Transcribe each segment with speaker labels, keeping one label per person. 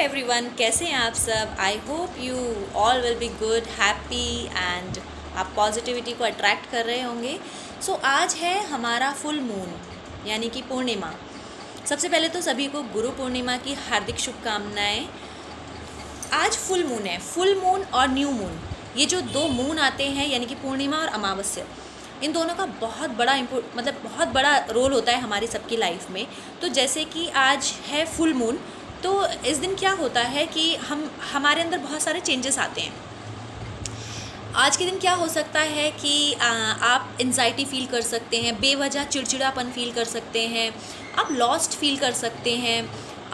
Speaker 1: Everyone, कैसे हैं आप सब। I hope you all will be good, happy and आप पॉजिटिविटी को अट्रैक्ट कर रहे होंगे। आज है हमारा फुल मून यानी कि पूर्णिमा। सबसे पहले तो सभी को गुरु पूर्णिमा की हार्दिक शुभकामनाएं। आज फुल मून है। फुल मून और न्यू मून, ये जो दो मून आते हैं यानी कि पूर्णिमा और अमावस्या, इन दोनों का बहुत बड़ा बहुत बड़ा रोल होता है हमारी सबकी लाइफ में। तो जैसे कि आज है फुल मून, तो इस दिन क्या होता है कि हमारे अंदर बहुत सारे चेंजेस आते हैं। आज के दिन क्या हो सकता है कि आप एंजाइटी फील कर सकते हैं, बेवजह चिड़चिड़ापन फील कर सकते हैं, आप लॉस्ट फील कर सकते हैं,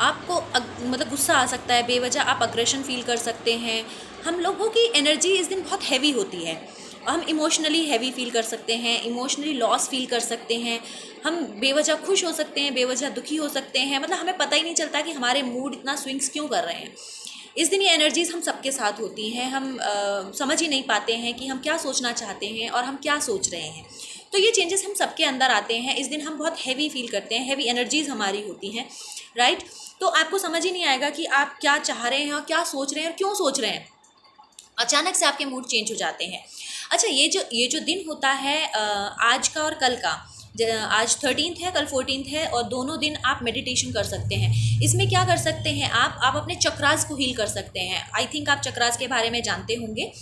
Speaker 1: आपको मतलब गुस्सा आ सकता है, बेवजह आप अग्रेशन फील कर सकते हैं। हम लोगों की एनर्जी इस दिन बहुत हैवी होती है। हम इमोशनली हैवी फील कर सकते हैं, इमोशनली लॉस फील कर सकते हैं, हम बेवजह खुश हो सकते हैं, बेवजह दुखी हो सकते हैं। मतलब हमें पता ही नहीं चलता कि हमारे मूड इतना स्विंग्स क्यों कर रहे हैं। इस दिन ये एनर्जीज़ हम सबके साथ होती हैं। हम समझ ही नहीं पाते हैं कि हम क्या सोचना चाहते हैं और हम क्या सोच रहे हैं। तो ये चेंजेस हम सबके अंदर आते हैं। इस दिन हम बहुत हैवी फील करते हैं, हैवी एनर्जीज़ हमारी होती हैं, राइट। तो आपको समझ ही नहीं आएगा कि आप क्या चाह रहे हैं और क्या सोच रहे हैं और क्यों सोच रहे हैं। अचानक से आपके मूड चेंज हो जाते हैं। अच्छा, ये जो दिन होता है आज का और कल का, आज 13th है, कल 14th है, और दोनों दिन आप मेडिटेशन कर सकते हैं। इसमें क्या कर सकते हैं आप अपने चक्रास को हील कर सकते हैं। आई थिंक आप चक्रास के बारे में जानते होंगे।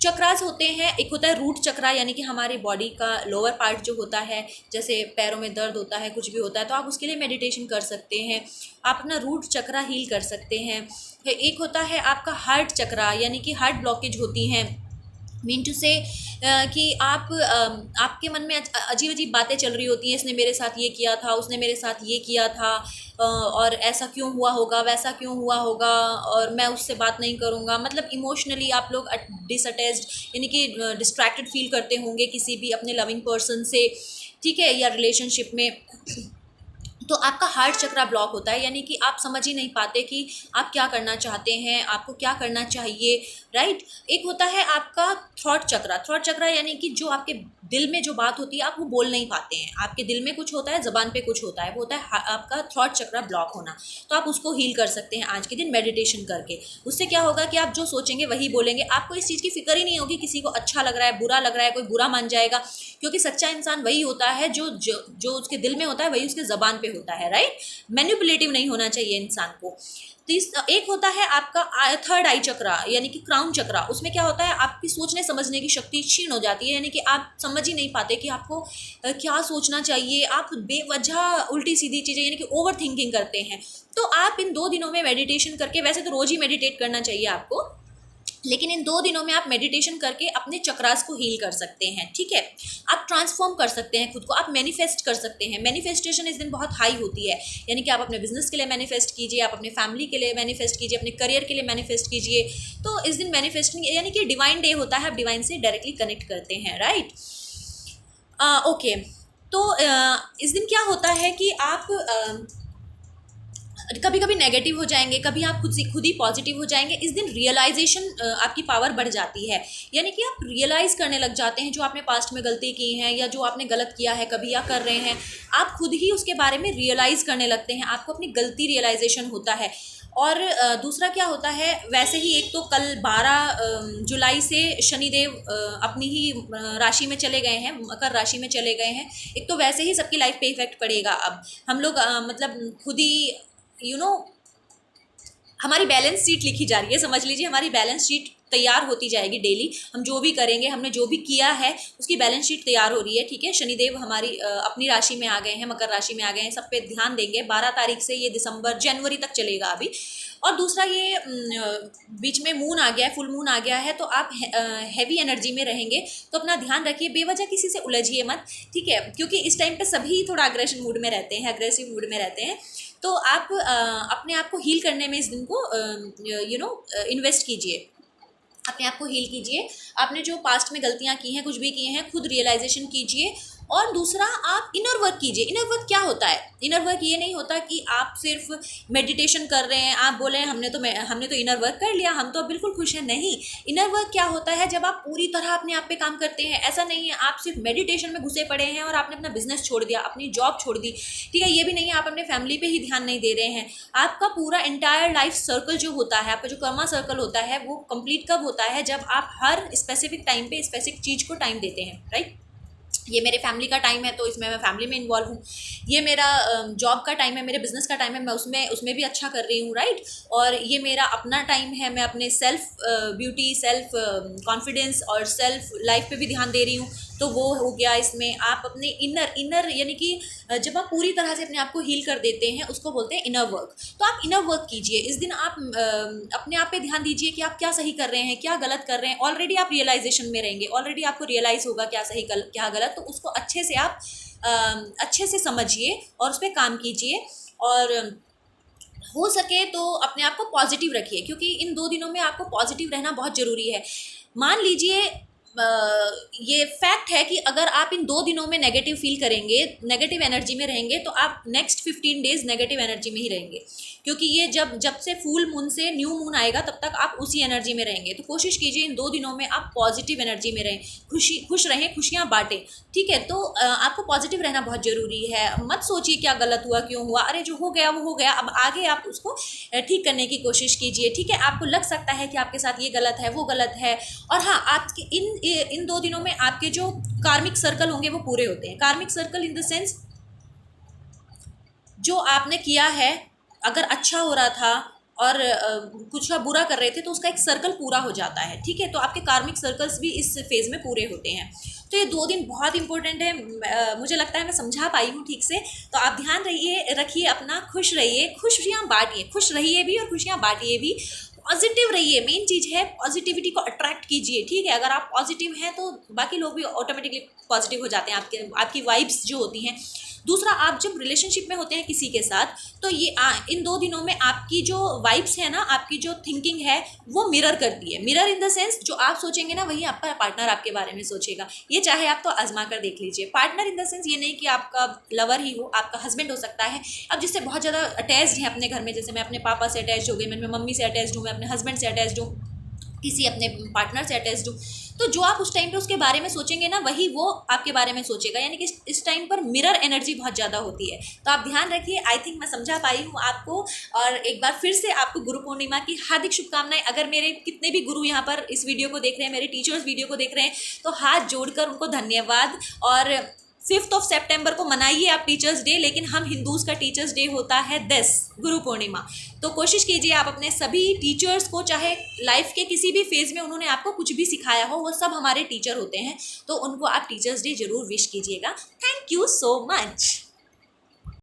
Speaker 1: चक्रास होते हैं, एक होता है रूट चक्रा यानी कि हमारे बॉडी का लोअर पार्ट जो होता है, जैसे पैरों में दर्द होता है, कुछ भी होता है, तो आप उसके लिए मेडिटेशन कर सकते हैं। आप अपना रूट चक्रा हील कर सकते हैं। एक होता है आपका हार्ट चक्रा यानी कि हार्ट ब्लॉकेज होती हैं, मीन टू से कि आपके मन में अजीब अजीब बातें चल रही होती हैं। इसने मेरे साथ ये किया था, उसने मेरे साथ ये किया था, और ऐसा क्यों हुआ होगा, वैसा क्यों हुआ होगा, और मैं उससे बात नहीं करूँगा। मतलब इमोशनली आप लोग डिसअटैच्ड यानी कि डिस्ट्रैक्टेड फील करते होंगे किसी भी अपने लविंग पर्सन से, ठीक है, या रिलेशनशिप में। तो आपका हार्ट चक्रा ब्लॉक होता है, यानी कि आप समझ ही नहीं पाते कि आप क्या करना चाहते हैं, आपको क्या करना चाहिए, राइट। एक होता है आपका थॉट चक्रा। थॉट चक्रा यानी कि जो आपके दिल में जो बात होती है आप वो बोल नहीं पाते हैं। आपके दिल में कुछ होता है, ज़बान पे कुछ होता है, वो होता है आपका थॉट चक्रा ब्लॉक होना। तो आप उसको हील कर सकते हैं आज के दिन मेडिटेशन करके। उससे क्या होगा कि आप जो सोचेंगे वही बोलेंगे। आपको इस चीज़ की फिक्र ही नहीं होगी किसी को अच्छा लग रहा है, बुरा लग रहा है, कोई बुरा मान जाएगा, क्योंकि सच्चा इंसान वही होता है जो उसके दिल में होता है वही उसके ज़बान पे होता है, राइट। मैनिपुलेटिव नहीं होना चाहिए इंसान को। एक होता है आपका थर्ड आई चक्रा यानी कि क्राउन चक्रा। उसमें क्या होता है, आपकी सोचने समझने की शक्ति क्षीण हो जाती है, यानी कि आप समझ ही नहीं पाते कि आपको क्या सोचना चाहिए। आप बेवजह उल्टी सीधी चीज़ें यानी कि ओवर थिंकिंग करते हैं। तो आप इन 2 दिनों में मेडिटेशन करके, वैसे तो रोज़ ही मेडिटेट करना चाहिए आपको, लेकिन इन 2 दिनों में आप मेडिटेशन करके अपने चक्रास को हील कर सकते हैं, ठीक है। आप ट्रांसफॉर्म कर सकते हैं खुद को, आप मैनिफेस्ट कर सकते हैं। मैनिफेस्टेशन इस दिन बहुत हाई होती है, यानी कि आप अपने बिजनेस के लिए मैनिफेस्ट कीजिए, आप अपने फैमिली के लिए मैनिफेस्ट कीजिए, अपने करियर के लिए मैनिफेस्ट कीजिए। तो इस दिन मैनिफेस्टिंग यानी कि डिवाइन डे होता है, आप डिवाइन से डायरेक्टली कनेक्ट करते हैं, राइट। ओके। तो इस दिन क्या होता है कि आप कभी कभी नेगेटिव हो जाएंगे, कभी आप खुद ही पॉजिटिव हो जाएंगे। इस दिन रियलाइजेशन आपकी पावर बढ़ जाती है, यानी कि आप रियलाइज़ करने लग जाते हैं जो आपने पास्ट में गलती की है या जो आपने गलत किया है कभी या कर रहे हैं। आप खुद ही उसके बारे में रियलाइज़ करने लगते हैं, आपको अपनी गलती रियलाइजेशन होता है। और दूसरा क्या होता है, वैसे ही एक तो कल 12 जुलाई से शनिदेव अपनी ही राशि में चले गए हैं, मकर राशि में चले गए हैं। एक तो वैसे ही सबकी लाइफ पे इफेक्ट पड़ेगा। अब हम लोग मतलब खुद ही हमारी बैलेंस शीट लिखी जा रही है, समझ लीजिए हमारी बैलेंस शीट तैयार होती जाएगी डेली। हम जो भी करेंगे, हमने जो भी किया है उसकी बैलेंस शीट तैयार हो रही है, ठीक है। शनिदेव हमारी अपनी राशि में आ गए हैं, मकर राशि में आ गए हैं, सब पे ध्यान देंगे। 12 तारीख से ये दिसंबर जनवरी तक चलेगा अभी। और दूसरा ये बीच में मून आ गया है, फुल मून आ गया है, तो आप हैवी एनर्जी में रहेंगे। तो अपना ध्यान रखिए, बेवजह किसी से उलझिए मत, ठीक है, क्योंकि इस टाइम पे सभी थोड़ा अग्रेशन मूड में रहते हैं, अग्रेसिव मूड में रहते हैं। तो आप अपने आप को हील करने में इस दिन को इन्वेस्ट कीजिए, अपने आप को हील कीजिए। आपने जो पास्ट में गलतियां की हैं, कुछ भी किए हैं, खुद रियलाइजेशन कीजिए और दूसरा आप इनर वर्क कीजिए। इनर वर्क क्या होता है? इनर वर्क ये नहीं होता कि आप सिर्फ मेडिटेशन कर रहे हैं, आप बोले हमने तो इनर वर्क कर लिया, हम तो बिल्कुल खुश हैं। नहीं, इनर वर्क क्या होता है? जब आप पूरी तरह अपने आप पे काम करते हैं। ऐसा नहीं है आप सिर्फ मेडिटेशन में घुसे पड़े हैं और आपने अपना बिजनेस छोड़ दिया, अपनी जॉब छोड़ दी, ठीक है। ये भी नहीं है आप अपने फैमिली पे ही ध्यान नहीं दे रहे हैं। आपका पूरा एंटायर लाइफ सर्कल जो होता है, आपका जो कर्मा सर्कल होता है, वो कंप्लीट कब होता है? जब आप हर स्पेसिफिक टाइम पे स्पेसिफिक चीज़ को टाइम देते हैं, राइट। ये मेरे फैमिली का टाइम है तो इसमें मैं फैमिली में इन्वॉल्व हूँ। ये मेरा जॉब का टाइम है, मेरे बिजनेस का टाइम है, मैं उसमें भी अच्छा कर रही हूँ, राइट। और ये मेरा अपना टाइम है, मैं अपने सेल्फ ब्यूटी, सेल्फ कॉन्फिडेंस और सेल्फ लाइफ पे भी ध्यान दे रही हूँ। तो वो हो गया। इसमें आप अपने इनर यानी कि जब आप पूरी तरह से अपने आप को हील कर देते हैं, उसको बोलते हैं इनर वर्क। तो आप इनर वर्क कीजिए इस दिन। आप अपने आप पे ध्यान दीजिए कि आप क्या सही कर रहे हैं, क्या गलत कर रहे हैं। ऑलरेडी आप रियलाइजेशन में रहेंगे, ऑलरेडी आपको रियलाइज़ होगा क्या सही क्या गलत। तो उसको अच्छे से आप अच्छे से समझिए और उस पर काम कीजिए। और हो सके तो अपने आप को पॉजिटिव रखिए, क्योंकि इन 2 दिनों में आपको पॉजिटिव रहना बहुत ज़रूरी है। मान लीजिए ये फैक्ट है कि अगर आप इन 2 दिनों में नेगेटिव फील करेंगे, नेगेटिव एनर्जी में रहेंगे, तो आप नेक्स्ट 15 डेज नेगेटिव एनर्जी में ही रहेंगे। क्योंकि ये जब से फुल मून से न्यू मून आएगा तब तक आप उसी एनर्जी में रहेंगे। तो कोशिश कीजिए इन 2 दिनों में आप पॉजिटिव एनर्जी में रहें, खुश रहें, खुशियाँ बांटें, ठीक है। तो आपको पॉजिटिव रहना बहुत ज़रूरी है। मत सोचिए क्या गलत हुआ, क्यों हुआ, अरे जो हो गया वो हो गया। अब आगे आप उसको ठीक करने की कोशिश कीजिए, ठीक है। आपको लग सकता है कि आपके साथ ये गलत है, वो गलत है। और हाँ, आपके इन 2 दिनों में आपके जो कार्मिक सर्कल होंगे वो पूरे होते हैं। कार्मिक सर्कल इन द सेंस, जो आपने किया है, अगर अच्छा हो रहा था और कुछ आप बुरा कर रहे थे तो उसका एक सर्कल पूरा हो जाता है, ठीक है। तो आपके कार्मिक सर्कल्स भी इस फेज़ में पूरे होते हैं। तो ये 2 दिन बहुत इंपॉर्टेंट है। मुझे लगता है मैं समझा पाई हूँ ठीक से। तो आप ध्यान रखिए अपना, खुश रहिए, खुशियाँ बांटिए, खुश रहिए भी और खुशियाँ बांटिए भी। पॉजिटिव रहिए, मेन चीज़ है पॉजिटिविटी को अट्रैक्ट कीजिए, ठीक है। अगर आप पॉजिटिव हैं तो बाकी लोग भी ऑटोमेटिकली पॉजिटिव हो जाते हैं, आपकी वाइब्स जो होती हैं। दूसरा, आप जब रिलेशनशिप में होते हैं किसी के साथ, तो ये इन 2 दिनों में आपकी जो वाइब्स है ना, आपकी जो थिंकिंग है वो मिरर करती है। मिरर इन द सेंस, जो आप सोचेंगे ना वही आपका पार्टनर आपके बारे में सोचेगा। ये चाहे आप तो आजमा कर देख लीजिए। पार्टनर इन द सेंस ये नहीं कि आपका लवर ही हो, आपका हस्बैंड हो सकता है। अब जिससे बहुत ज़्यादा अटैच्ड है अपने घर में, जैसे मैं अपने पापा से अटैच हो गई, मैं मम्मी से अटैच्ड हूँ, मैं अपने हस्बैंड से अटैच्ड हूँ, किसी अपने पार्टनर से अटैच्ड हूँ, तो जो आप उस टाइम पे उसके बारे में सोचेंगे ना वही वो आपके बारे में सोचेगा। यानी कि इस टाइम पर मिरर एनर्जी बहुत ज़्यादा होती है। तो आप ध्यान रखिए। आई थिंक मैं समझा पाई हूँ आपको। और एक बार फिर से आपको गुरु पूर्णिमा की हार्दिक शुभकामनाएं। अगर मेरे कितने भी गुरु यहाँ पर इस वीडियो को देख रहे हैं, मेरे टीचर्स वीडियो को देख रहे हैं, तो हाथ जोड़कर उनको धन्यवाद। और 5 सितंबर को मनाइए आप टीचर्स डे, लेकिन हम हिंदूज़ का टीचर्स डे होता है 10 गुरु पूर्णिमा। तो कोशिश कीजिए आप अपने सभी टीचर्स को, चाहे लाइफ के किसी भी फेज़ में उन्होंने आपको कुछ भी सिखाया हो, वो सब हमारे टीचर होते हैं, तो उनको आप टीचर्स डे ज़रूर विश कीजिएगा। Thank you so much.